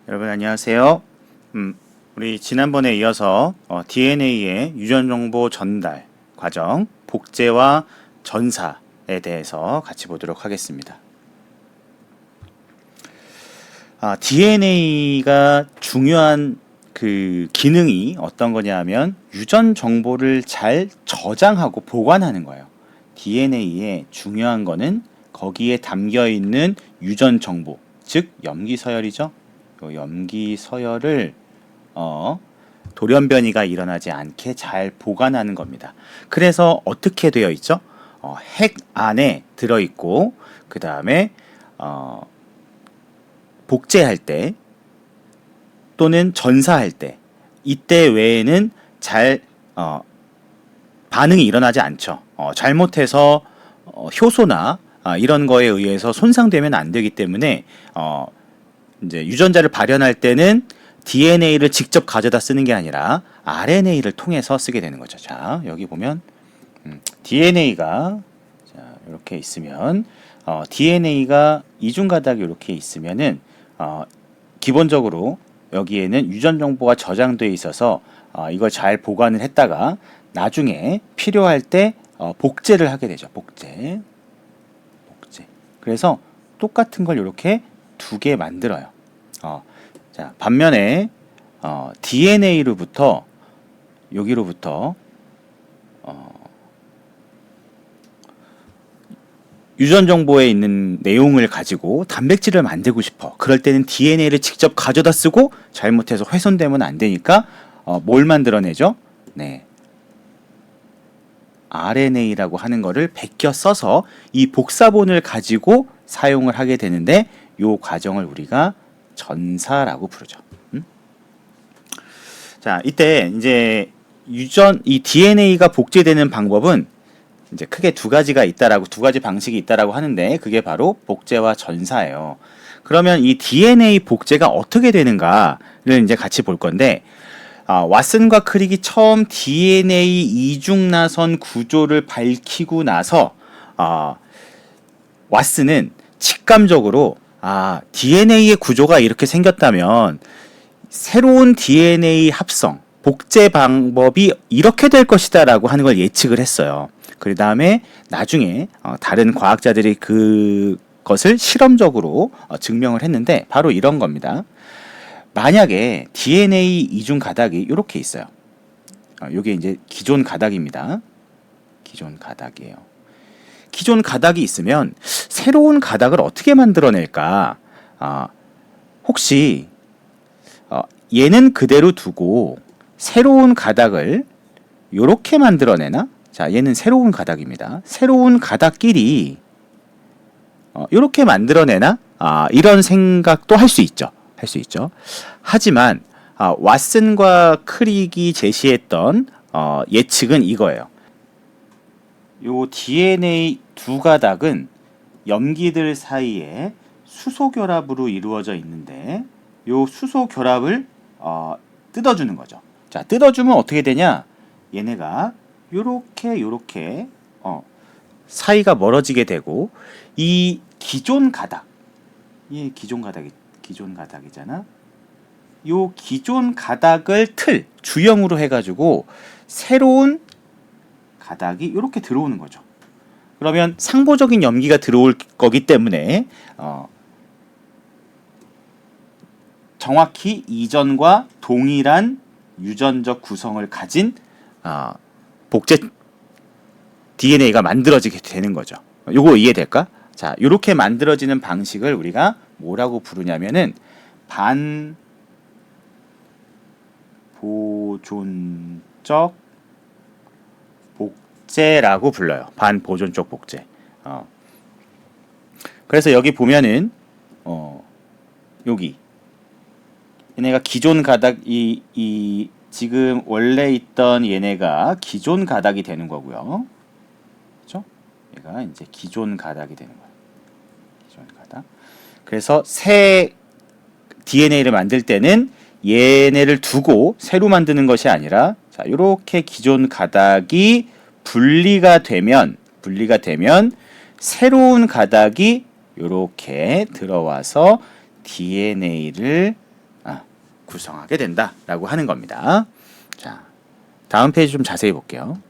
여러분 안녕하세요. 우리 지난번에 이어서 DNA의 유전정보 전달 과정, 복제와 전사에 대해서 같이 보도록 하겠습니다. DNA가 중요한 그 기능이 어떤 거냐 하면 유전 정보를 잘 저장하고 보관하는 거예요. DNA의 중요한 거는 거기에 담겨 있는 유전 정보, 즉 염기 서열이죠. 요 염기 서열을 돌연변이가 일어나지 않게 잘 보관하는 겁니다. 그래서 어떻게 되어 있죠? 핵 안에 들어 있고 그 다음에 복제할 때 또는 전사할 때 이때 외에는 잘 반응이 일어나지 않죠. 잘못해서 효소나 이런 거에 의해서 손상되면 안 되기 때문에 이제 유전자를 발현할 때는 DNA를 직접 가져다 쓰는 게 아니라 RNA를 통해서 쓰게 되는 거죠. 자, 여기 보면 DNA가 이렇게 있으면 DNA가 이중 가닥이 이렇게 있으면은 기본적으로 여기에는 유전 정보가 저장되어 있어서 이걸 잘 보관을 했다가 나중에 필요할 때 복제를 하게 되죠. 복제. 그래서 똑같은 걸 이렇게 두 개 만들어요. 자, 반면에 DNA로부터 여기로부터 유전 정보에 있는 내용을 가지고 단백질을 만들고 싶어. 그럴 때는 DNA를 직접 가져다 쓰고 잘못해서 훼손되면 안 되니까 뭘 만들어내죠? 네. RNA라고 하는 거를 베껴 써서 이 복사본을 가지고 사용을 하게 되는데 요 과정을 우리가 전사라고 부르죠. 자, 이때 이제 이 DNA가 복제되는 방법은 이제 크게 두 가지 방식이 있다라고 하는데 그게 바로 복제와 전사예요. 그러면 이 DNA 복제가 어떻게 되는가를 이제 같이 볼 건데 왓슨과 크릭이 처음 DNA 이중나선 구조를 밝히고 나서 왓슨은 직감적으로 DNA의 구조가 이렇게 생겼다면 새로운 DNA 합성, 복제 방법이 이렇게 될 것이다 라고 하는 걸 예측을 했어요. 그 다음에 나중에 다른 과학자들이 그것을 실험적으로 증명을 했는데 바로 이런 겁니다. 만약에 DNA 이중 가닥이 이렇게 있어요. 이게 이제 기존 가닥입니다. 기존 가닥이에요. 기존 가닥이 있으면 새로운 가닥을 어떻게 만들어낼까? 혹시 얘는 그대로 두고 새로운 가닥을 이렇게 만들어내나? 자, 얘는 새로운 가닥입니다. 새로운 가닥끼리 이렇게 만들어내나? 이런 생각도 할 수 있죠. 하지만 왓슨과 크릭이 제시했던 예측은 이거예요. 요 DNA 두 가닥은 염기들 사이에 수소 결합으로 이루어져 있는데 요 수소 결합을 뜯어주는 거죠. 자, 뜯어주면 어떻게 되냐? 얘네가 요렇게 사이가 멀어지게 되고 이 기존 가닥이잖아. 요 기존 가닥을 주형으로 해가지고 새로운 가닥이 이렇게 들어오는 거죠. 그러면 상보적인 염기가 들어올 거기 때문에 정확히 이전과 동일한 유전적 구성을 가진 복제 DNA가 만들어지게 되는 거죠. 요거 이해될까? 자, 요렇게 만들어지는 방식을 우리가 뭐라고 부르냐면은 반보존적 복제라고 불러요. 반보존적 복제. 그래서 여기 보면은 여기 얘네가 기존 가닥 이 지금 원래 있던 얘네가 기존 가닥이 되는 거고요. 그렇죠? 얘가 이제 기존 가닥이 되는 거예요. 기존 가닥. 그래서 새 DNA를 만들 때는 얘네를 두고 새로 만드는 것이 아니라 자, 요렇게 기존 가닥이 분리가 되면 새로운 가닥이 요렇게 들어와서 DNA를 구성하게 된다라고 하는 겁니다. 자, 다음 페이지 좀 자세히 볼게요.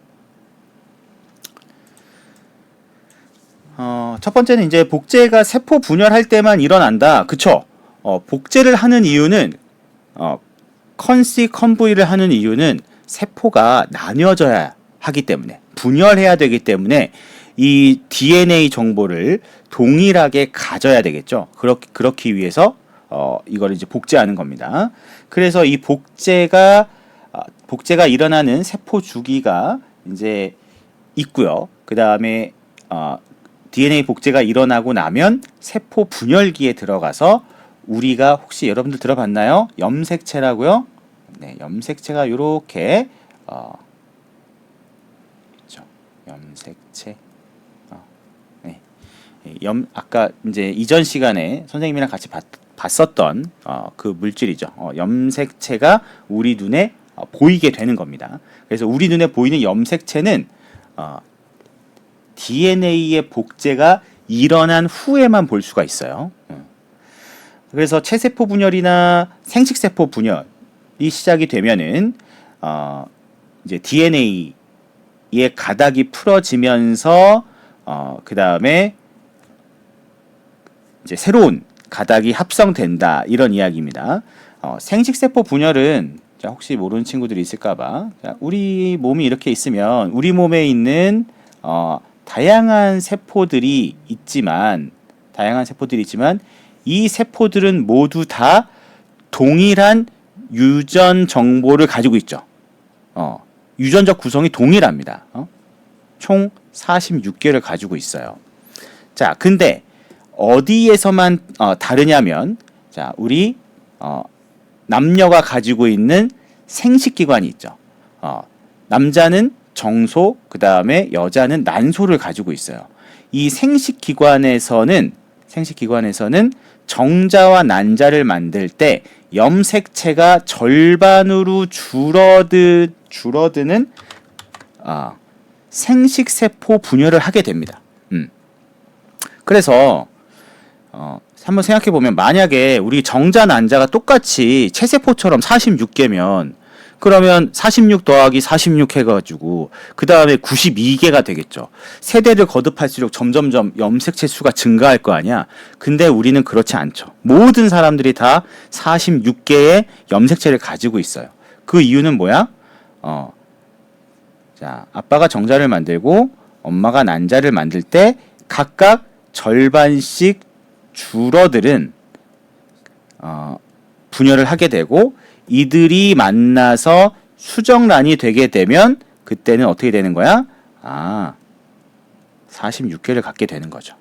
첫 번째는 이제 복제가 세포 분열할 때만 일어난다. 그쵸? 복제를 하는 이유는 컨부이를 하는 이유는 세포가 나뉘어져야 하기 때문에, 분열해야 되기 때문에 이 DNA 정보를 동일하게 가져야 되겠죠. 그렇기 위해서 이걸 이제 복제하는 겁니다. 그래서 이 복제가 일어나는 세포 주기가 이제 있고요. 그 다음에 DNA 복제가 일어나고 나면 세포 분열기에 들어가서 우리가 혹시 여러분들 들어봤나요? 염색체라고요. 네, 염색체가 요렇게 그렇죠. 염색체. 네. 아까 이제 이전 시간에 선생님이랑 같이 봤었던 그 물질이죠. 염색체가 우리 눈에 보이게 되는 겁니다. 그래서 우리 눈에 보이는 염색체는 DNA의 복제가 일어난 후에만 볼 수가 있어요. 그래서 체세포 분열이나 생식세포 분열이 시작이 되면은 이제 DNA의 가닥이 풀어지면서 그 다음에 이제 새로운 가닥이 합성된다, 이런 이야기입니다. 생식세포 분열은 자, 혹시 모르는 친구들이 있을까봐, 우리 몸이 이렇게 있으면 우리 몸에 있는 다양한 세포들이 있지만 이 세포들은 모두 다 동일한 유전 정보를 가지고 있죠. 유전적 구성이 동일합니다. 총 46개를 가지고 있어요. 자, 근데 어디에서만 다르냐면, 자, 우리 남녀가 가지고 있는 생식기관이 있죠. 남자는 정소, 그 다음에 여자는 난소를 가지고 있어요. 이 생식기관에서는 정자와 난자를 만들 때 염색체가 절반으로 줄어드는 생식세포 분열을 하게 됩니다. 그래서 한번 생각해 보면, 만약에 우리 정자 난자가 똑같이 체세포처럼 46개면 그러면 46 더하기 46 해가지고 그 다음에 92개가 되겠죠. 세대를 거듭할수록 점점점 염색체 수가 증가할 거 아니야. 근데 우리는 그렇지 않죠. 모든 사람들이 다 46개의 염색체를 가지고 있어요. 그 이유는 뭐야? 자, 아빠가 정자를 만들고 엄마가 난자를 만들 때 각각 절반씩 줄어드는 분열을 하게 되고, 이들이 만나서 수정란이 되게 되면 그때는 어떻게 되는 거야? 46개를 갖게 되는 거죠.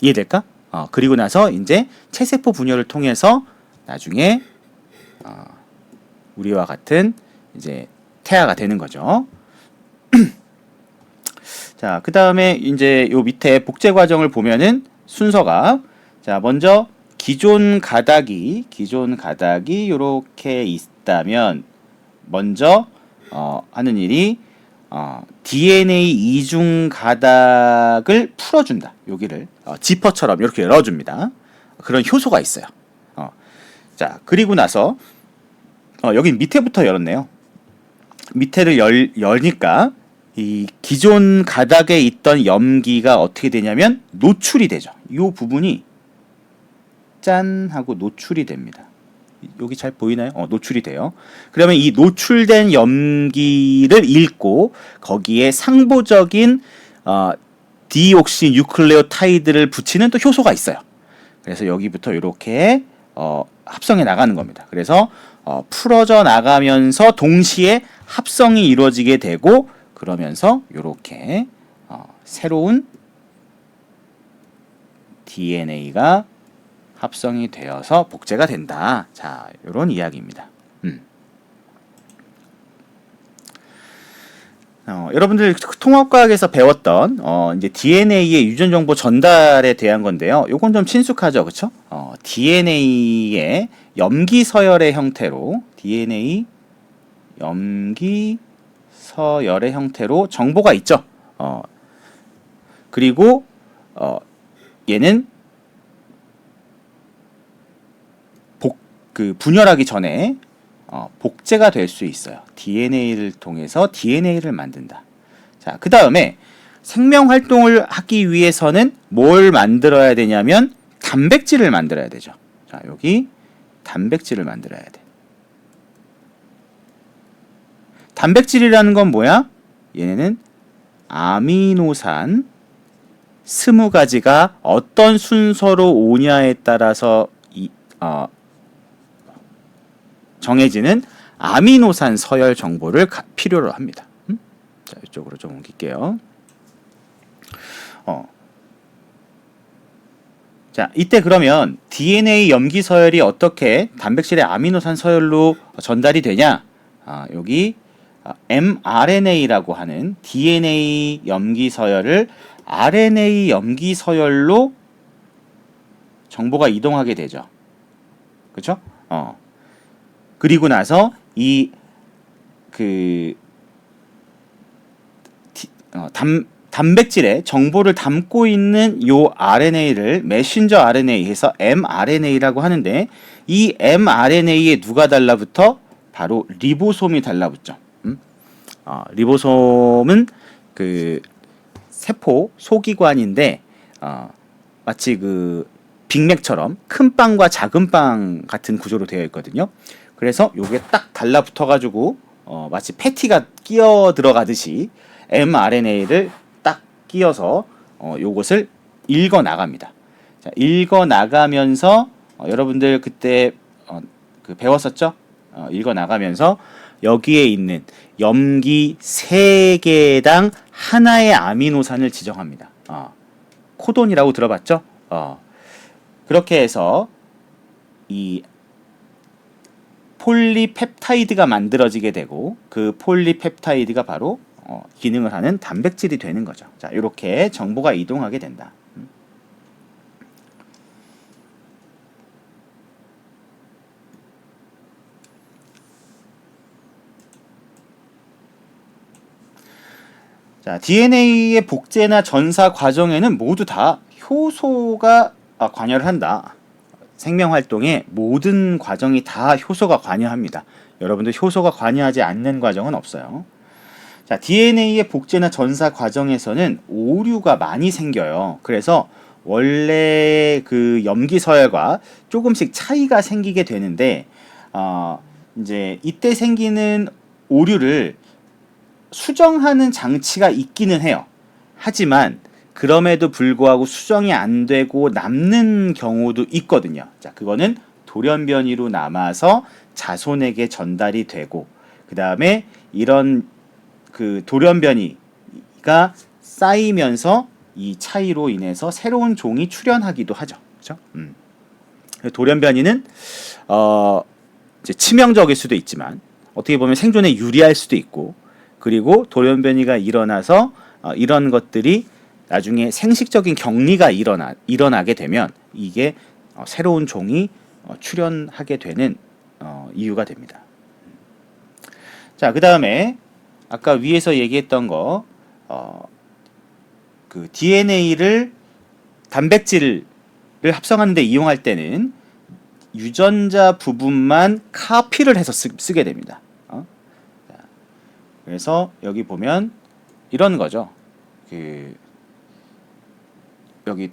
이해될까? 그리고 나서 이제 체세포 분열을 통해서 나중에 우리와 같은 이제 태아가 되는 거죠. 자, 그 다음에 이제 요 밑에 복제 과정을 보면은 순서가, 자, 먼저 기존 가닥이 요렇게 있다면 먼저 하는 일이 DNA 이중 가닥을 풀어준다. 여기를 지퍼처럼 이렇게 열어줍니다. 그런 효소가 있어요. 자, 그리고 나서 여기 밑에부터 열었네요. 밑에를 여니까 이 기존 가닥에 있던 염기가 어떻게 되냐면 노출이 되죠. 이 부분이 짠 하고 노출이 됩니다. 여기 잘 보이나요? 노출이 돼요. 그러면 이 노출된 염기를 읽고 거기에 상보적인 디옥시 뉴클레오타이드를 붙이는 또 효소가 있어요. 그래서 여기부터 이렇게 합성해 나가는 겁니다. 그래서 풀어져 나가면서 동시에 합성이 이루어지게 되고, 그러면서 이렇게 새로운 DNA가 합성이 되어서 복제가 된다. 자, 이런 이야기입니다. 여러분들 통합과학에서 배웠던 이제 DNA의 유전 정보 전달에 대한 건데요. 요건 좀 친숙하죠, 그렇죠? DNA의 염기 서열의 형태로 정보가 있죠. 그리고 얘는 그 분열하기 전에 복제가 될 수 있어요. DNA를 통해서 DNA를 만든다. 자, 그 다음에 생명 활동을 하기 위해서는 뭘 만들어야 되냐면 단백질을 만들어야 되죠. 자, 여기 단백질을 만들어야 돼. 단백질이라는 건 뭐야? 얘네는 아미노산 20가지가 어떤 순서로 오냐에 따라서 정해지는 아미노산 서열 정보를 필요로 합니다. 자, 이쪽으로 좀 옮길게요. 자, 이때 그러면 DNA 염기 서열이 어떻게 단백질의 아미노산 서열로 전달이 되냐? 여기 mRNA라고 하는 DNA 염기 서열을 RNA 염기 서열로 정보가 이동하게 되죠. 그렇죠? 그리고 나서 단백질에 정보를 담고 있는 요 RNA를 메신저 RNA에서 mRNA라고 하는데, 이 mRNA에 누가 달라붙어? 바로 리보솜이 달라붙죠. 리보솜은 그 세포 소기관인데 마치 그 빅맥처럼 큰 빵과 작은 빵 같은 구조로 되어 있거든요. 그래서 요게 딱 달라붙어 가지고 마치 패티가 끼어 들어가듯이 mRNA를 딱 끼어서 요것을 읽어 나갑니다. 자, 읽어 나가면서 여러분들 그때 그 배웠었죠? 읽어 나가면서 여기에 있는 염기 3개당 하나의 아미노산을 지정합니다. 코돈이라고 들어봤죠? 그렇게 해서 이 폴리펩타이드가 만들어지게 되고, 그 폴리펩타이드가 바로 기능을 하는 단백질이 되는 거죠. 자, 이렇게 정보가 이동하게 된다. 자, DNA의 복제나 전사 과정에는 모두 다 효소가 관여를 한다. 생명 활동의 모든 과정이 다 효소가 관여합니다. 여러분들 효소가 관여하지 않는 과정은 없어요. 자, DNA의 복제나 전사 과정에서는 오류가 많이 생겨요. 그래서 원래 그 염기 서열과 조금씩 차이가 생기게 되는데, 이제 이때 생기는 오류를 수정하는 장치가 있기는 해요. 하지만 그럼에도 불구하고 수정이 안 되고 남는 경우도 있거든요. 자, 그거는 돌연변이로 남아서 자손에게 전달이 되고, 그 다음에 이런 그 돌연변이가 쌓이면서 이 차이로 인해서 새로운 종이 출현하기도 하죠. 그렇죠? 돌연변이는 이제 치명적일 수도 있지만 어떻게 보면 생존에 유리할 수도 있고, 그리고 돌연변이가 일어나서 이런 것들이 나중에 생식적인 격리가 일어나게 되면 이게 새로운 종이 출현하게 되는 이유가 됩니다. 자, 그 다음에 아까 위에서 얘기했던 거, 그 DNA를 단백질을 합성하는 데 이용할 때는 유전자 부분만 카피를 해서 쓰게 됩니다. 그래서 여기 보면 이런 거죠. 여기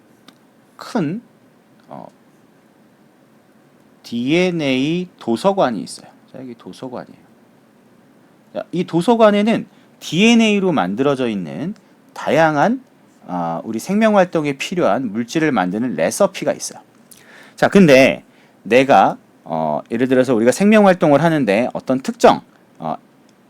큰 DNA 도서관이 있어요. 자, 여기 도서관이에요. 자, 이 도서관에는 DNA로 만들어져 있는 다양한 우리 생명 활동에 필요한 물질을 만드는 레시피가 있어요. 자, 근데 내가 예를 들어서 우리가 생명 활동을 하는데 어떤 특정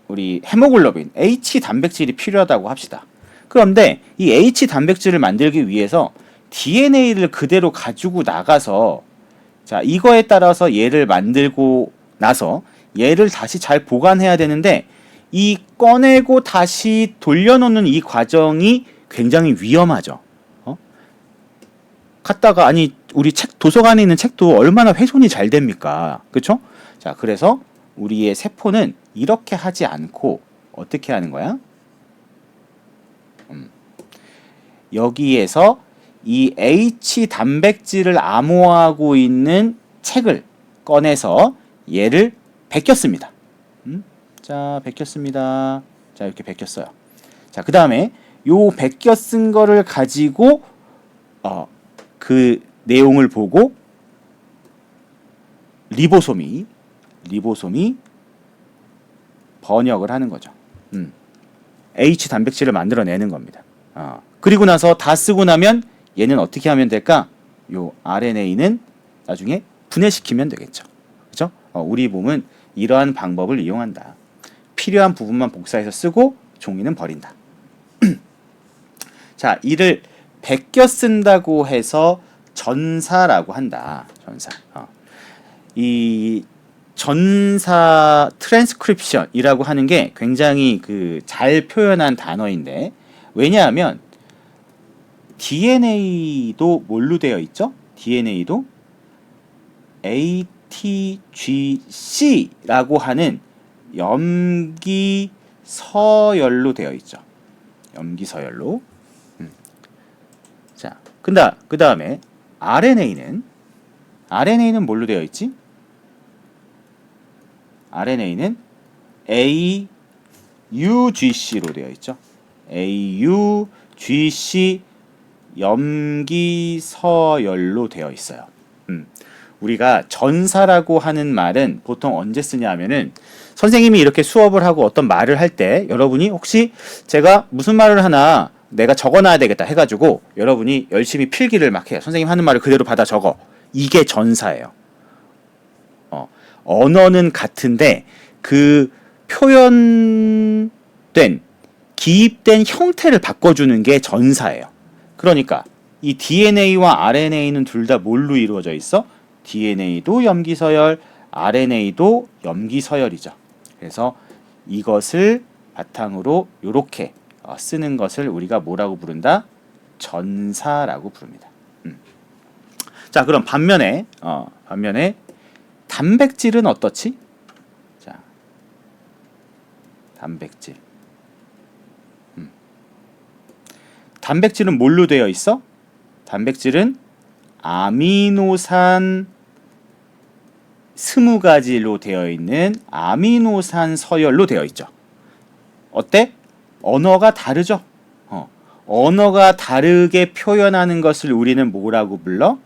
우리 헤모글로빈 H 단백질이 필요하다고 합시다. 그런데 이 H 단백질을 만들기 위해서 DNA를 그대로 가지고 나가서, 자, 이거에 따라서 얘를 만들고 나서 얘를 다시 잘 보관해야 되는데, 이 꺼내고 다시 돌려놓는 이 과정이 굉장히 위험하죠. 갔다가 아니 우리 책 도서관에 있는 책도 얼마나 훼손이 잘 됩니까? 그렇죠? 자, 그래서 우리의 세포는 이렇게 하지 않고 어떻게 하는 거야? 여기에서 이 H 단백질을 암호하고 있는 책을 꺼내서 얘를 베꼈습니다. 자, 베꼈습니다. 자, 이렇게 베꼈어요. 자, 그 다음에 요 베껴 쓴 거를 가지고 그 내용을 보고 리보솜이 번역을 하는 거죠. H 단백질을 만들어내는 겁니다. 그리고 나서 다 쓰고 나면 얘는 어떻게 하면 될까? 요 RNA는 나중에 분해시키면 되겠죠. 그죠? 우리 몸은 이러한 방법을 이용한다. 필요한 부분만 복사해서 쓰고 종이는 버린다. 자, 이를 베껴 쓴다고 해서 전사라고 한다. 전사. 이 전사 트랜스크립션이라고 하는 게 굉장히 잘 표현한 단어인데, 왜냐하면 DNA도 뭘로 되어 있죠? DNA도 ATGC라고 하는 염기서열로 되어 있죠. 염기서열로. 자, 그 다음에 RNA는 뭘로 되어 있지? RNA는 AUGC로 되어 있죠. AUGC 염기서열로 되어 있어요. 우리가 전사라고 하는 말은 보통 언제 쓰냐 하면은 선생님이 이렇게 수업을 하고 어떤 말을 할 때 여러분이 혹시 제가 무슨 말을 하나 내가 적어놔야 되겠다 해가지고 여러분이 열심히 필기를 막 해요. 선생님 하는 말을 그대로 받아 적어. 이게 전사예요. 언어는 같은데 그 표현된 기입된 형태를 바꿔주는 게 전사예요. 그러니까 이 DNA와 RNA는 둘 다 뭘로 이루어져 있어? DNA도 염기서열, RNA도 염기서열이죠. 그래서 이것을 바탕으로 이렇게 쓰는 것을 우리가 뭐라고 부른다? 전사라고 부릅니다. 자, 그럼 반면에 단백질은 어떻지? 자, 단백질. 단백질은 뭘로 되어 있어? 단백질은 아미노산 20가지로 되어 있는 아미노산 서열로 되어 있죠. 어때? 언어가 다르죠? 언어가 다르게 표현하는 것을 우리는 뭐라고 불러?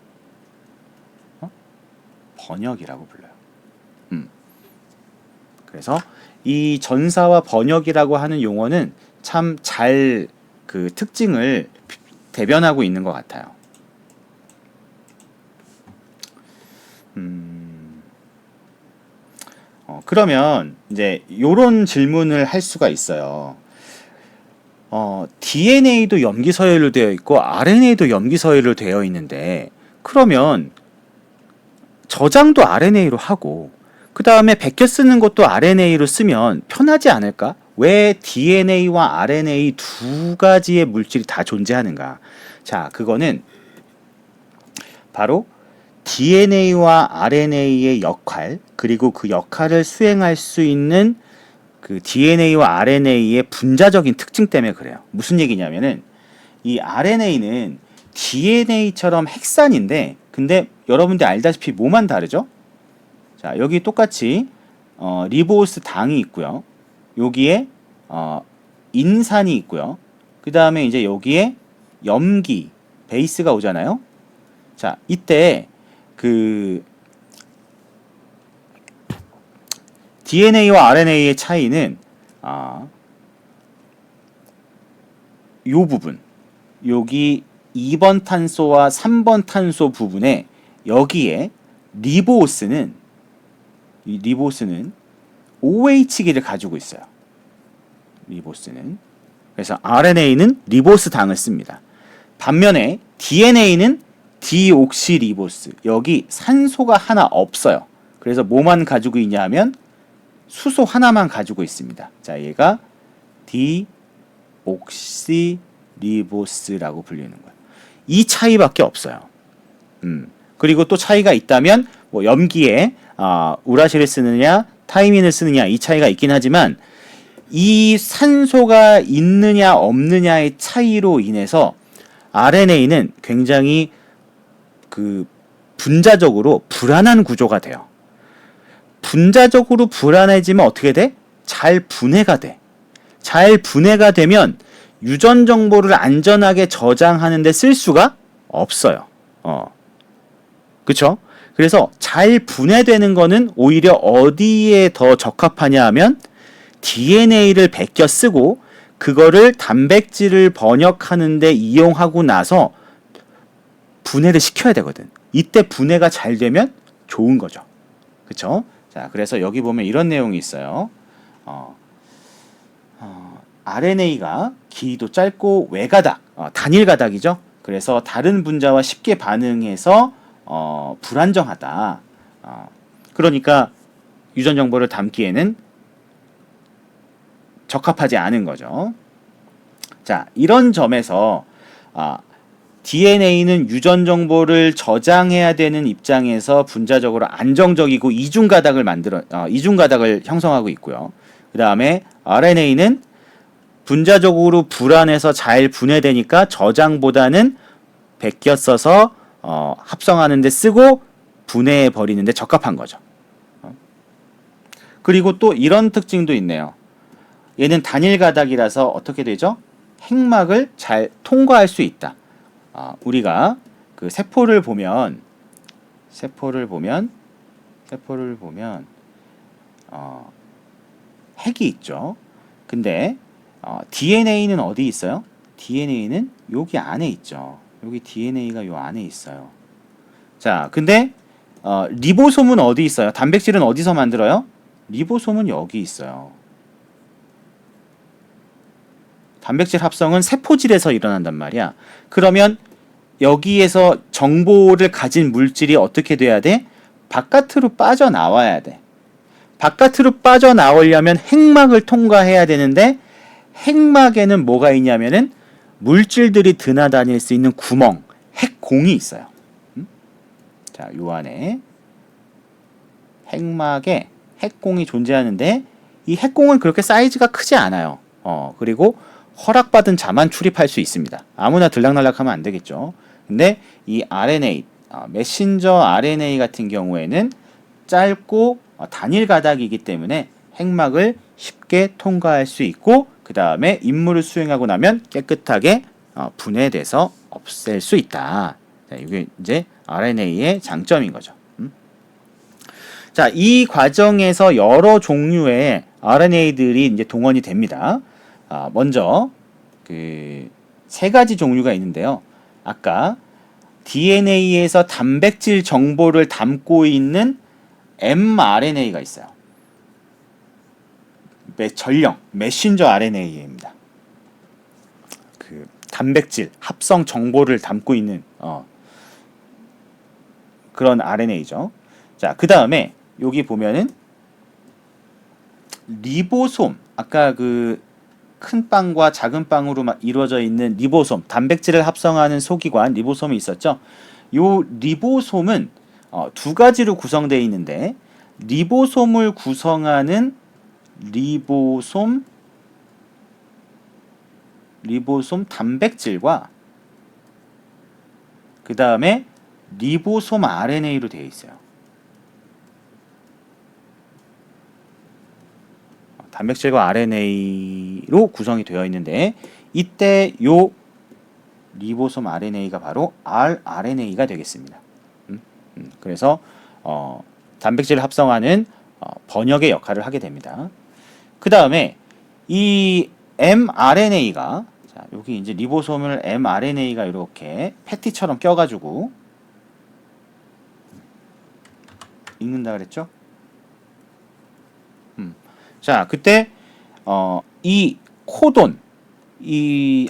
번역이라고 불러요. 그래서 이 전사와 번역이라고 하는 용어는 참 잘 그 특징을 대변하고 있는 것 같아요. 그러면 이제 요런 질문을 할 수가 있어요. DNA도 염기서열로 되어 있고 RNA도 염기서열로 되어 있는데, 그러면 저장도 RNA로 하고 그 다음에 베껴 쓰는 것도 RNA로 쓰면 편하지 않을까? 왜 DNA와 RNA 두 가지의 물질이 다 존재하는가? 자, 그거는 바로 DNA와 RNA의 역할, 그리고 그 역할을 수행할 수 있는 그 DNA와 RNA의 분자적인 특징 때문에 그래요. 무슨 얘기냐면은 이 RNA는 DNA처럼 핵산인데, 근데 여러분들 알다시피 뭐만 다르죠? 자, 여기 똑같이 리보스 당이 있고요. 여기에 인산이 있고요. 그 다음에 이제 여기에 염기 베이스가 오잖아요. 자, 이때 그 DNA와 RNA의 차이는 요 부분, 여기 2번 탄소와 3번 탄소 부분에 여기에 리보스는 OH기를 가지고 있어요. 리보스는. 그래서 RNA는 리보스 당을 씁니다. 반면에 DNA는 디옥시리보스. 여기 산소가 하나 없어요. 그래서 뭐만 가지고 있냐 하면 수소 하나만 가지고 있습니다. 자, 얘가 디옥시리보스라고 불리는 거예요. 이 차이밖에 없어요. 그리고 또 차이가 있다면 뭐 염기에 우라실을 쓰느냐 타이민을 쓰느냐 이 차이가 있긴 하지만, 이 산소가 있느냐 없느냐의 차이로 인해서 RNA는 굉장히 그 분자적으로 불안한 구조가 돼요. 분자적으로 불안해지면 어떻게 돼? 잘 분해가 돼. 잘 분해가 되면 유전 정보를 안전하게 저장하는 데 쓸 수가 없어요. 그쵸? 그래서 잘 분해되는 거는 오히려 어디에 더 적합하냐 하면 DNA를 베껴 쓰고 그거를 단백질을 번역하는 데 이용하고 나서 분해를 시켜야 되거든. 이때 분해가 잘 되면 좋은 거죠. 그쵸? 자, 그래서 여기 보면 이런 내용이 있어요. RNA가 길이도 짧고 외가닥, 단일 가닥이죠. 그래서 다른 분자와 쉽게 반응해서 불안정하다. 그러니까 유전 정보를 담기에는 적합하지 않은 거죠. 자, 이런 점에서 DNA는 유전 정보를 저장해야 되는 입장에서 분자적으로 안정적이고 이중 가닥을 형성하고 있고요. 그 다음에 RNA는 분자적으로 불안해서 잘 분해되니까 저장보다는 베껴 써서 합성하는 데 쓰고 분해해 버리는 데 적합한 거죠. 그리고 또 이런 특징도 있네요. 얘는 단일 가닥이라서 어떻게 되죠? 핵막을 잘 통과할 수 있다. 우리가 그 세포를 보면 핵이 있죠. 근데 DNA는 어디 있어요? DNA는 여기 안에 있죠. 여기 DNA가 요 안에 있어요. 자, 근데 리보솜은 어디 있어요? 단백질은 어디서 만들어요? 리보솜은 여기 있어요. 단백질 합성은 세포질에서 일어난단 말이야. 그러면 여기에서 정보를 가진 물질이 어떻게 돼야 돼? 바깥으로 빠져나와야 돼. 바깥으로 빠져나오려면 핵막을 통과해야 되는데 핵막에는 뭐가 있냐면은 물질들이 드나다닐 수 있는 구멍, 핵공이 있어요. 자, 요 안에 핵막에 핵공이 존재하는데 이 핵공은 그렇게 사이즈가 크지 않아요. 그리고 허락받은 자만 출입할 수 있습니다. 아무나 들락날락하면 안 되겠죠. 근데 이 RNA, 메신저 RNA 같은 경우에는 짧고 단일 가닥이기 때문에 핵막을 쉽게 통과할 수 있고 그 다음에 임무를 수행하고 나면 깨끗하게 분해돼서 없앨 수 있다. 자, 이게 이제 RNA의 장점인 거죠. 자, 이 과정에서 여러 종류의 RNA들이 이제 동원이 됩니다. 먼저 그 세 가지 종류가 있는데요. 아까 DNA에서 단백질 정보를 담고 있는 mRNA가 있어요. 전령 메신저 RNA입니다. 그 단백질 합성 정보를 담고 있는 그런 RNA죠. 자, 그 다음에 여기 보면은 리보솜, 아까 그 큰 빵과 작은 빵으로 이루어져 있는 리보솜, 단백질을 합성하는 소기관 리보솜이 있었죠. 요 리보솜은 두 가지로 구성되어 있는데 리보솜을 구성하는 리보솜 단백질과 그 다음에 리보솜 RNA로 되어 있어요. 단백질과 RNA로 구성이 되어 있는데 이때 요 리보솜 RNA가 바로 rRNA가 되겠습니다. 그래서 단백질을 합성하는 번역의 역할을 하게 됩니다. 그 다음에 이 mRNA가 자, 여기 이제 리보솜을 mRNA가 이렇게 패티처럼 껴가지고 읽는다 그랬죠? 자, 그때 이 코돈, 이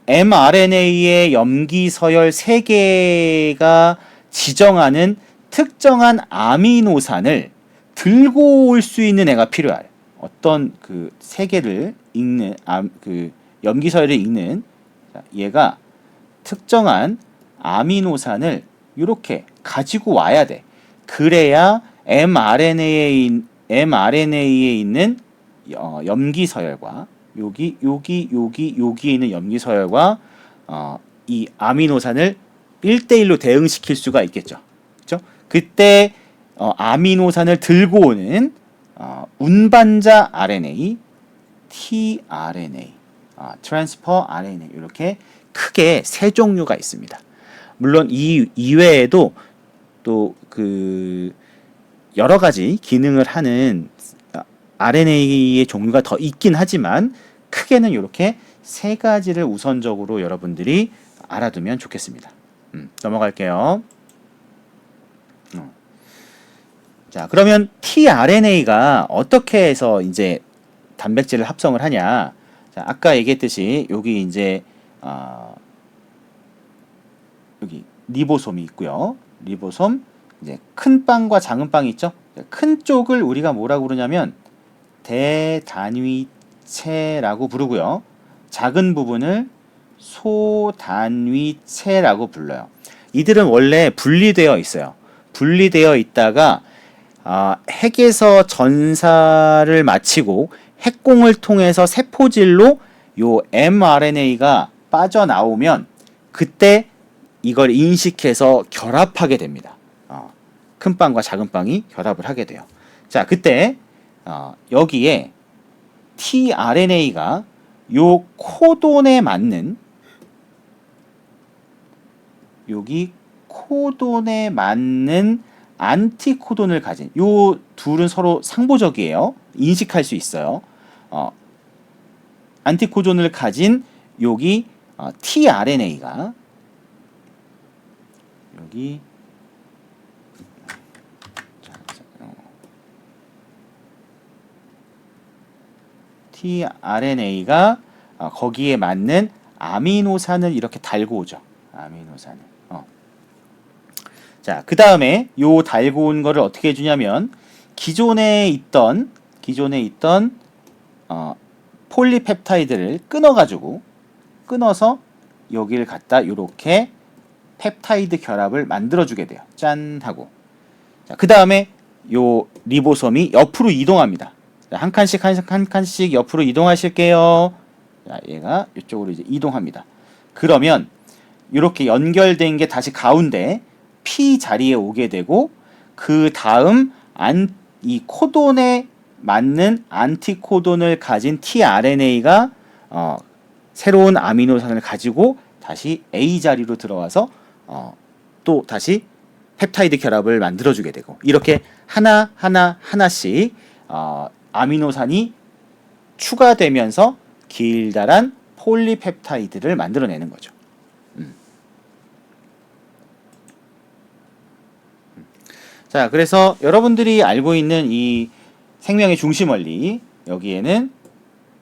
mRNA의 염기 서열 3개가 지정하는 특정한 아미노산을 들고 올 수 있는 애가 필요해요. 어떤 그 3개를 읽는 그 염기 서열을 읽는 얘가 특정한 아미노산을 이렇게 가지고 와야 돼. 그래야 mRNA에 있는 염기 서열과 여기에 있는 염기 서열과 이 아미노산을 1대1로 대응시킬 수가 있겠죠. 그렇죠? 그때 아미노산을 들고 오는 운반자 RNA, tRNA, 트랜스퍼 RNA 이렇게 크게 세 종류가 있습니다. 물론 이 이외에도 또 그 여러 가지 기능을 하는 RNA의 종류가 더 있긴 하지만 크게는 이렇게 세 가지를 우선적으로 여러분들이 알아두면 좋겠습니다. 넘어갈게요. 자, 그러면 tRNA가 어떻게 해서 이제 단백질을 합성을 하냐? 자, 아까 얘기했듯이 여기 이제 여기 리보솜이 있고요. 리보솜 이제 큰 빵과 작은 빵이 있죠. 큰 쪽을 우리가 뭐라고 부르냐면 대단위체라고 부르고요. 작은 부분을 소단위체라고 불러요. 이들은 원래 분리되어 있어요. 분리되어 있다가 핵에서 전사를 마치고 핵공을 통해서 세포질로 요 mRNA가 빠져나오면 그때 이걸 인식해서 결합하게 됩니다. 큰 빵과 작은 빵이 결합을 하게 돼요. 자, 그때 여기에 tRNA가 요 코돈에 맞는 여기 코돈에 맞는 안티코돈을 가진 요 둘은 서로 상보적이에요. 인식할 수 있어요. 안티코돈을 가진 여기 tRNA가 여기 tRNA가 거기에 맞는 아미노산을 이렇게 달고 오죠. 아미노산을. 자, 그 다음에 요 달고 온 거를 어떻게 해주냐면 기존에 있던 폴리펩타이드를 끊어서 여기를 갖다 요렇게 펩타이드 결합을 만들어주게 돼요. 짠 하고. 자, 그 다음에 요 리보솜이 옆으로 이동합니다. 자, 한 칸씩 옆으로 이동하실게요. 자, 얘가 이쪽으로 이제 이동합니다. 그러면 이렇게 연결된 게 다시 가운데 P 자리에 오게 되고 그 다음 이 코돈에 맞는 안티코돈을 가진 tRNA가 새로운 아미노산을 가지고 다시 A 자리로 들어와서 또 다시 펩타이드 결합을 만들어주게 되고 이렇게 하나씩 아미노산이 추가되면서 길다란 폴리펩타이드를 만들어내는 거죠. 자, 그래서 여러분들이 알고 있는 이 생명의 중심 원리, 여기에는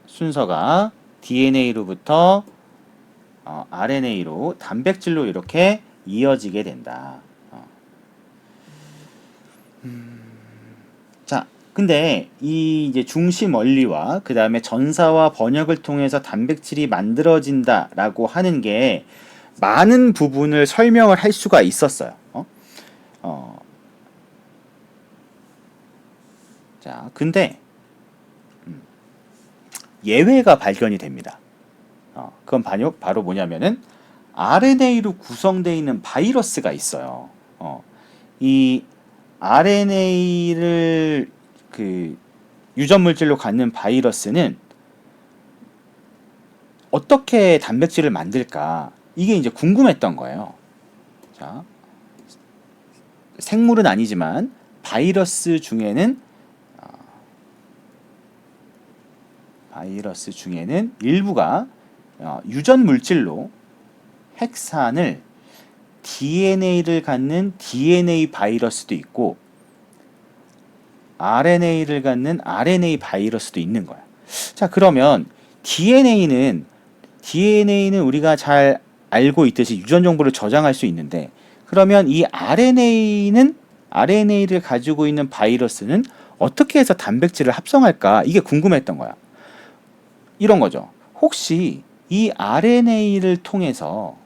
순서가 DNA로부터 RNA로 단백질로 이렇게 이어지게 된다. 자, 근데 이 이제 중심 원리와 그 다음에 전사와 번역을 통해서 단백질이 만들어진다라고 하는 게 많은 부분을 설명을 할 수가 있었어요. 자, 근데 예외가 발견이 됩니다. 그건 바로 뭐냐면은 RNA로 구성되어 있는 바이러스가 있어요. 이 RNA를 그 유전 물질로 갖는 바이러스는 어떻게 단백질을 만들까? 이게 이제 궁금했던 거예요. 자, 생물은 아니지만 바이러스 중에는 일부가 유전 물질로 핵산을 DNA를 갖는 DNA 바이러스도 있고 RNA를 갖는 RNA 바이러스도 있는 거야. 자, 그러면 DNA는 우리가 잘 알고 있듯이 유전 정보를 저장할 수 있는데 그러면 이 RNA를 가지고 있는 바이러스는 어떻게 해서 단백질을 합성할까? 이게 궁금했던 거야. 이런 거죠. 혹시 이 RNA를 통해서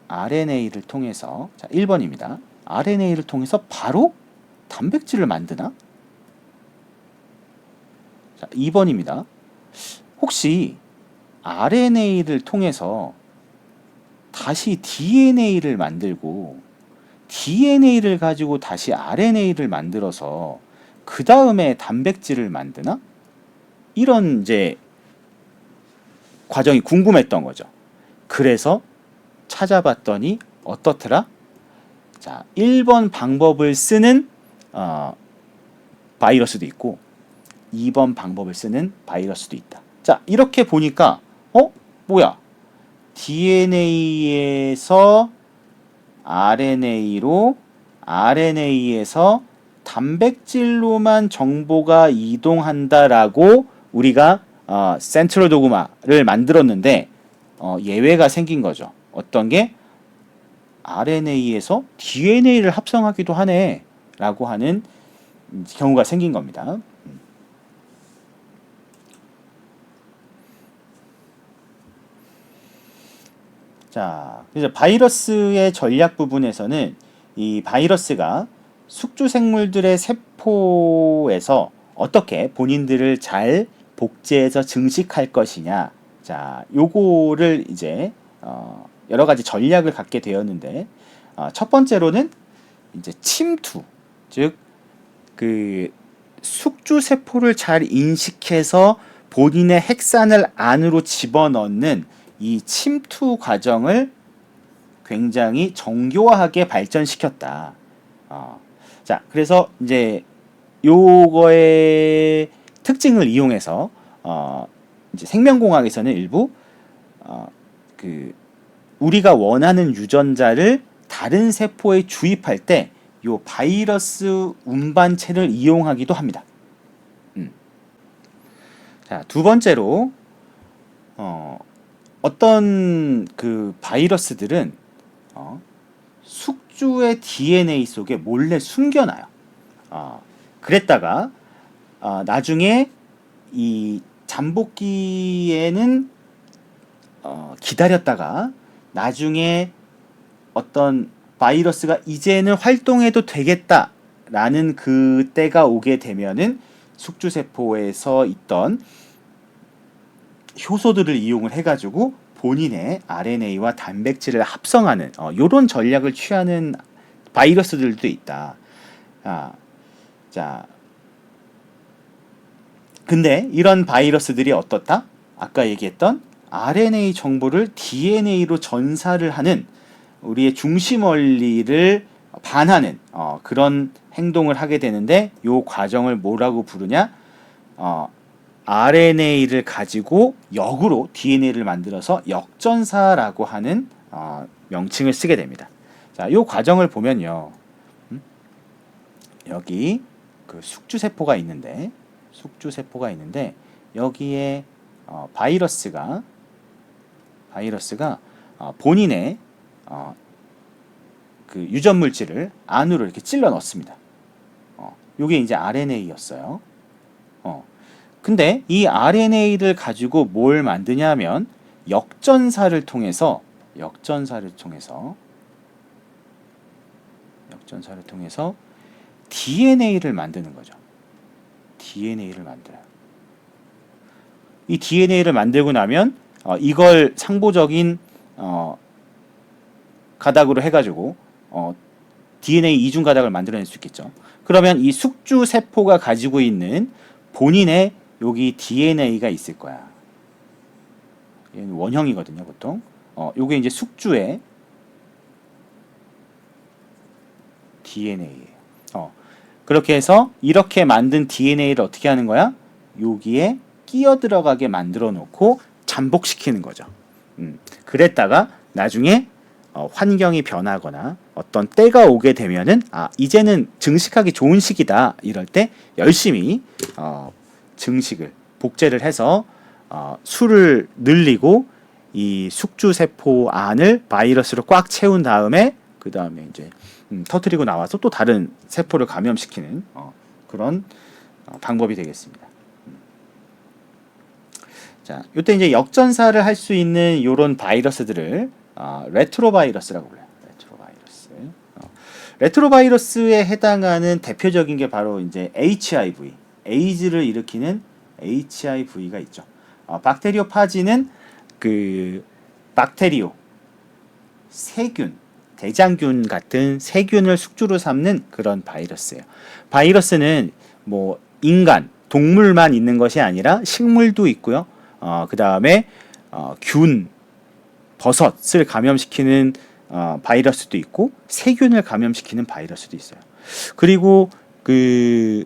자, 1번입니다. RNA를 통해서 바로 단백질을 만드나? 자, 2번입니다. 혹시 RNA를 통해서 다시 DNA를 만들고 DNA를 가지고 다시 RNA를 만들어서 그 다음에 단백질을 만드나? 이런 이제 과정이 궁금했던 거죠. 그래서 찾아봤더니 어떻더라? 자, 1번 방법을 쓰는 바이러스도 있고 2번 방법을 쓰는 바이러스도 있다. 자, 이렇게 보니까 뭐야? DNA에서 RNA로, RNA에서 단백질로만 정보가 이동한다라고 우리가 센트럴 도그마를 만들었는데 예외가 생긴 거죠. 어떤 게 RNA에서 DNA를 합성하기도 하네 라고 하는 경우가 생긴 겁니다. 자, 그래서 바이러스의 전략 부분에서는 이 바이러스가 숙주 생물들의 세포에서 어떻게 본인들을 잘 복제해서 증식할 것이냐. 자, 요거를 이제 여러 가지 전략을 갖게 되었는데 첫 번째로는 이제 침투, 즉 그 숙주 세포를 잘 인식해서 본인의 핵산을 안으로 집어넣는 이 침투 과정을 굉장히 정교하게 발전시켰다. 자, 그래서 이제 요거의 특징을 이용해서 이제 생명공학에서는 일부 그 우리가 원하는 유전자를 다른 세포에 주입할 때 요 바이러스 운반체를 이용하기도 합니다. 자, 두 번째로 어떤 그 바이러스들은 숙주의 DNA 속에 몰래 숨겨놔요. 그랬다가 나중에 이 잠복기에는 기다렸다가 나중에 어떤 바이러스가 이제는 활동해도 되겠다라는 그 때가 오게 되면은 숙주세포에서 있던 효소들을 이용을 해가지고 본인의 RNA와 단백질을 합성하는 요런 전략을 취하는 바이러스들도 있다. 자, 근데 이런 바이러스들이 어떻다? 아까 얘기했던 RNA 정보를 DNA로 전사를 하는 우리의 중심 원리를 반하는 그런 행동을 하게 되는데 요 과정을 뭐라고 부르냐? RNA를 가지고 역으로 DNA를 만들어서 역전사라고 하는 명칭을 쓰게 됩니다. 자, 요 과정을 보면요. 여기 그 숙주세포가 있는데 여기에 바이러스가 본인의 그 유전 물질을 안으로 이렇게 찔러 넣습니다. 요게 이제 RNA였어요. 근데 이 RNA를 가지고 뭘 만드냐면 역전사를 통해서 DNA를 만드는 거죠. DNA를 만들어요. 이 DNA를 만들고 나면 이걸 상보적인 가닥으로 해가지고 DNA 이중 가닥을 만들어낼 수 있겠죠. 그러면 이 숙주 세포가 가지고 있는 본인의 여기 DNA가 있을 거야. 얘는 원형이거든요, 보통. 요게 이제 숙주의 DNA예요. 그렇게 해서 이렇게 만든 DNA를 어떻게 하는 거야? 여기에 끼어 들어가게 만들어 놓고 잠복시키는 거죠. 그랬다가 나중에 환경이 변하거나 어떤 때가 오게 되면은 이제는 증식하기 좋은 시기다 이럴 때 열심히 증식을 복제를 해서 수를 늘리고 이 숙주 세포 안을 바이러스로 꽉 채운 다음에 그 다음에 이제 터뜨리고 나와서 또 다른 세포를 감염시키는 그런 방법이 되겠습니다. 자, 이때 이제 역전사를 할 수 있는 요런 바이러스들을 레트로바이러스라고 불러요. 레트로바이러스에 해당하는 대표적인 게 바로 이제 HIV, 에이즈를 일으키는 HIV가 있죠. 박테리오파지는 그 박테리오, 세균, 대장균 같은 세균을 숙주로 삼는 그런 바이러스예요. 바이러스는 뭐 인간, 동물만 있는 것이 아니라 식물도 있고요. 그 다음에 균, 버섯을 감염시키는 바이러스도 있고 세균을 감염시키는 바이러스도 있어요. 그리고 그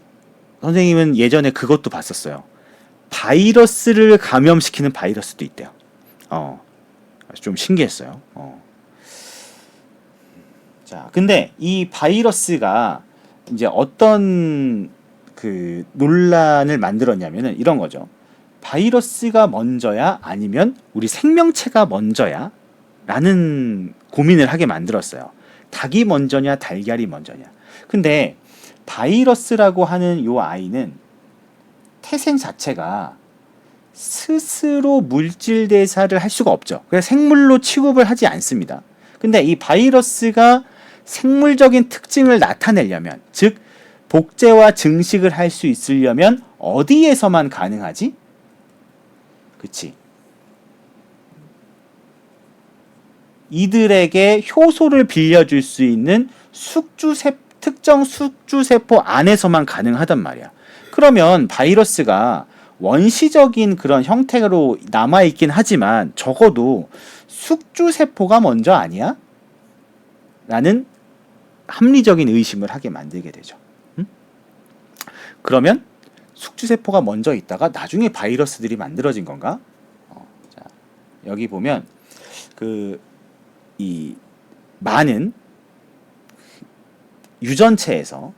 선생님은 예전에 그것도 봤었어요. 바이러스를 감염시키는 바이러스도 있대요. 좀 신기했어요. 자, 근데 이 바이러스가 이제 어떤 그 논란을 만들었냐면은 이런 거죠. 바이러스가 먼저야 아니면 우리 생명체가 먼저야? 라는 고민을 하게 만들었어요. 닭이 먼저냐 달걀이 먼저냐. 근데 바이러스라고 하는 요 아이는 태생 자체가 스스로 물질 대사를 할 수가 없죠. 그래서 생물로 취급을 하지 않습니다. 근데 이 바이러스가 생물적인 특징을 나타내려면, 즉 복제와 증식을 할 수 있으려면 어디에서만 가능하지? 그치? 이들에게 효소를 빌려줄 수 있는 특정 숙주세포 안에서만 가능하단 말이야. 그러면 바이러스가 원시적인 그런 형태로 남아있긴 하지만 적어도 숙주세포가 먼저 아니야? 라는 합리적인 의심을 하게 만들게 되죠. 그러면 숙주세포가 먼저 있다가 나중에 바이러스들이 만들어진 건가? 자, 여기 보면 이 많은 유전체에서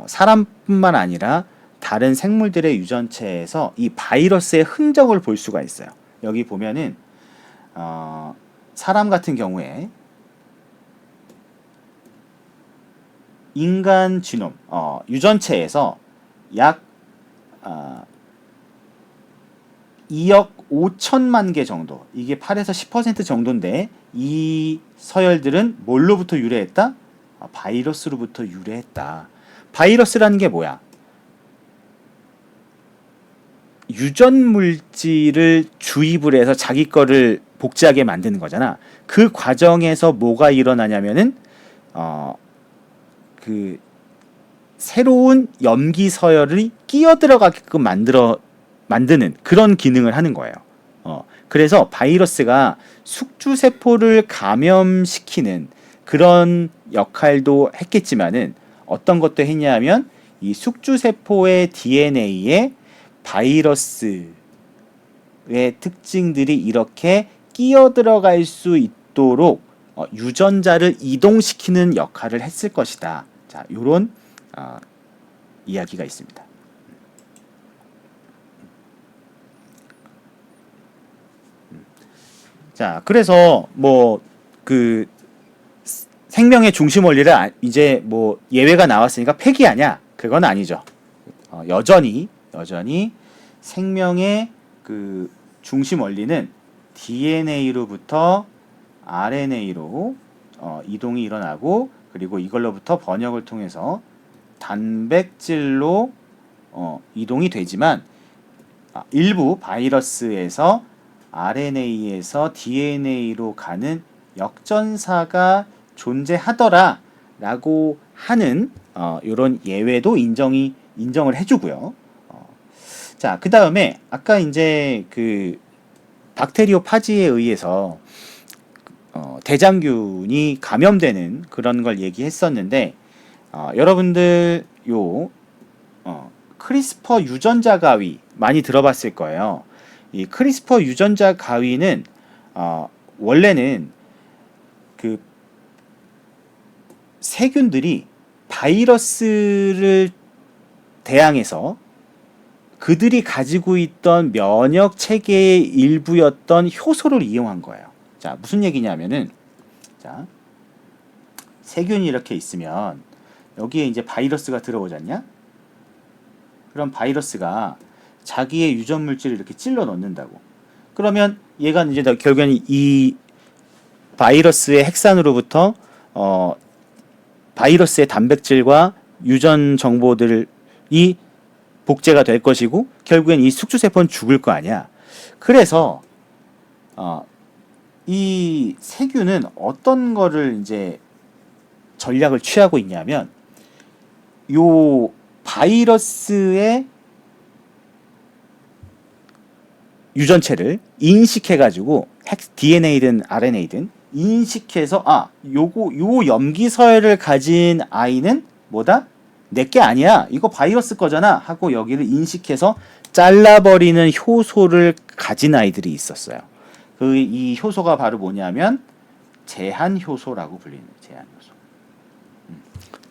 사람뿐만 아니라 다른 생물들의 유전체에서 이 바이러스의 흔적을 볼 수가 있어요. 여기 보면은 사람 같은 경우에 인간 지놈 유전체에서 약 2억 5천만 개 정도, 이게 8에서 10% 정도인데 이 서열들은 뭘로부터 유래했다? 바이러스로부터 유래했다. 바이러스라는 게 뭐야? 유전 물질을 주입을 해서 자기 거를 복제하게 만드는 거잖아. 그 과정에서 뭐가 일어나냐면은 그 새로운 염기 서열이 끼어 들어가게끔 만드는 그런 기능을 하는 거예요. 그래서 바이러스가 숙주세포를 감염시키는 그런 역할도 했겠지만은 어떤 것도 했냐면 이 숙주세포의 DNA에 바이러스의 특징들이 이렇게 끼어 들어갈 수 있도록 유전자를 이동시키는 역할을 했을 것이다. 자, 요런 이야기가 있습니다. 자, 그래서 뭐 그 생명의 중심 원리를 이제 뭐 예외가 나왔으니까 폐기하냐? 그건 아니죠. 여전히 생명의 그 중심 원리는 DNA로부터 RNA로 이동이 일어나고, 그리고 이걸로부터 번역을 통해서 단백질로 이동이 되지만 일부 바이러스에서 RNA에서 DNA로 가는 역전사가 존재하더라 라고 하는 이런 예외도 인정을 해주고요. 자, 그 다음에 아까 이제 그 박테리오 파지에 의해서 대장균이 감염되는 그런 걸 얘기했었는데, 여러분들 크리스퍼 유전자 가위 많이 들어봤을 거예요. 이 크리스퍼 유전자 가위는 원래는 그 세균들이 바이러스를 대항해서 그들이 가지고 있던 면역 체계의 일부였던 효소를 이용한 거예요. 자, 무슨 얘기냐면은, 자, 세균이 이렇게 있으면 여기에 이제 바이러스가 들어오잖냐? 그럼 바이러스가 자기의 유전 물질을 이렇게 찔러 넣는다고. 그러면 얘가 이제 결국엔 이 바이러스의 핵산으로부터 바이러스의 단백질과 유전 정보들이 복제가 될 것이고, 결국엔 이 숙주세포는 죽을 거 아니야. 그래서 이 세균은 어떤 거를 이제 전략을 취하고 있냐면 요 바이러스의 유전체를 인식해가지고 DNA든 RNA든 인식해서 요 염기서열을 가진 아이는 뭐다? 내게 아니야. 이거 바이러스 거잖아. 하고 여기를 인식해서 잘라버리는 효소를 가진 아이들이 있었어요. 이 효소가 바로 뭐냐면 제한 효소라고 불리는 제한 효소.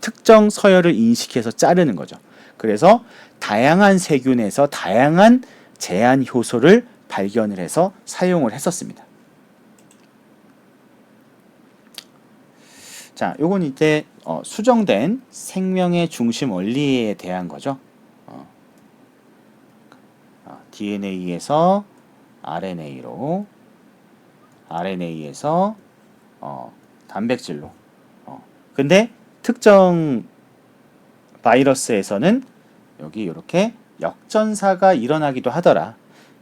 특정 서열을 인식해서 자르는 거죠. 그래서 다양한 세균에서 다양한 제한 효소를 발견을 해서 사용을 했었습니다. 자, 요건 이제 수정된 생명의 중심 원리에 대한 거죠. DNA에서 RNA로, RNA에서 단백질로. 근데 특정 바이러스에서는 여기 이렇게 역전사가 일어나기도 하더라.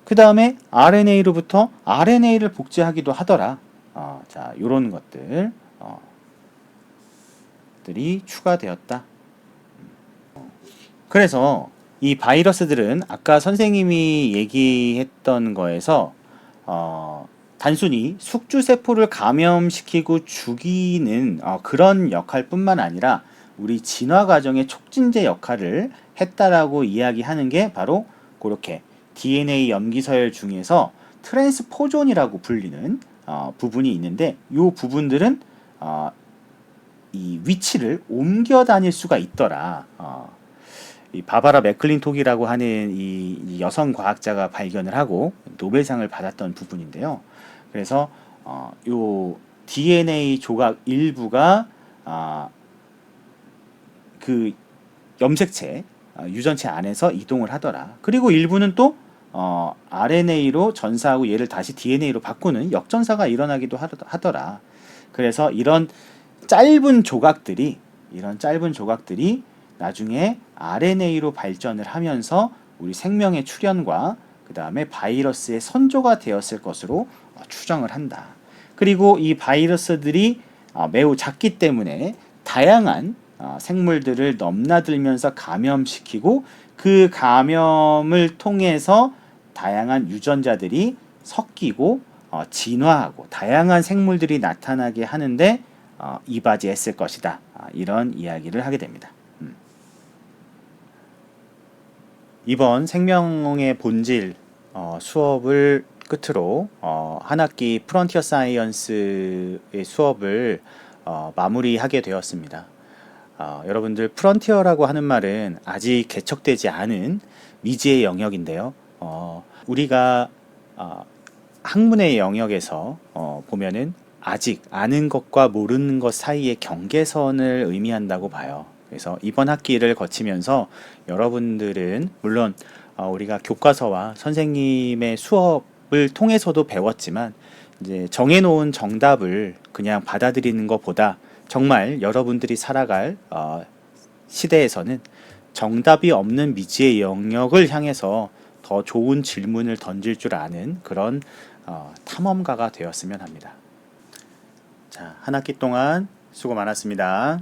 그 다음에 RNA로부터 RNA를 복제하기도 하더라. 자, 요런 것들 들이 추가되었다. 그래서 이 바이러스들은 아까 선생님이 얘기했던 거에서 단순히 숙주세포를 감염시키고 죽이는 그런 역할뿐만 아니라 우리 진화 과정의 촉진제 역할을 했다라고 이야기하는 게 바로 그렇게 DNA 염기서열 중에서 트랜스포존이라고 불리는 부분이 있는데 이 부분들은 이 위치를 옮겨 다닐 수가 있더라. 이 바바라 맥클린톡이라고 하는 이 여성 과학자가 발견을 하고 노벨상을 받았던 부분인데요. 그래서 요 DNA 조각 일부가 그 염색체 유전체 안에서 이동을 하더라. 그리고 일부는 또 RNA로 전사하고 얘를 다시 DNA로 바꾸는 역전사가 일어나기도 하더라. 그래서 이런 짧은 조각들이 나중에 RNA로 발전을 하면서 우리 생명의 출현과 그 다음에 바이러스의 선조가 되었을 것으로 추정을 한다. 그리고 이 바이러스들이 매우 작기 때문에 다양한 생물들을 넘나들면서 감염시키고 그 감염을 통해서 다양한 유전자들이 섞이고 진화하고 다양한 생물들이 나타나게 하는데 이바지했을 것이다. 이런 이야기를 하게 됩니다. 이번 생명의 본질 수업을 끝으로 한 학기 프론티어 사이언스의 수업을 마무리하게 되었습니다. 여러분들 프론티어라고 하는 말은 아직 개척되지 않은 미지의 영역인데요. 우리가 학문의 영역에서 보면은 아직 아는 것과 모르는 것 사이의 경계선을 의미한다고 봐요. 그래서 이번 학기를 거치면서 여러분들은 물론 우리가 교과서와 선생님의 수업을 통해서도 배웠지만 이제 정해놓은 정답을 그냥 받아들이는 것보다 정말 여러분들이 살아갈 시대에서는 정답이 없는 미지의 영역을 향해서 더 좋은 질문을 던질 줄 아는 그런 탐험가가 되었으면 합니다. 자, 한 학기 동안 수고 많았습니다.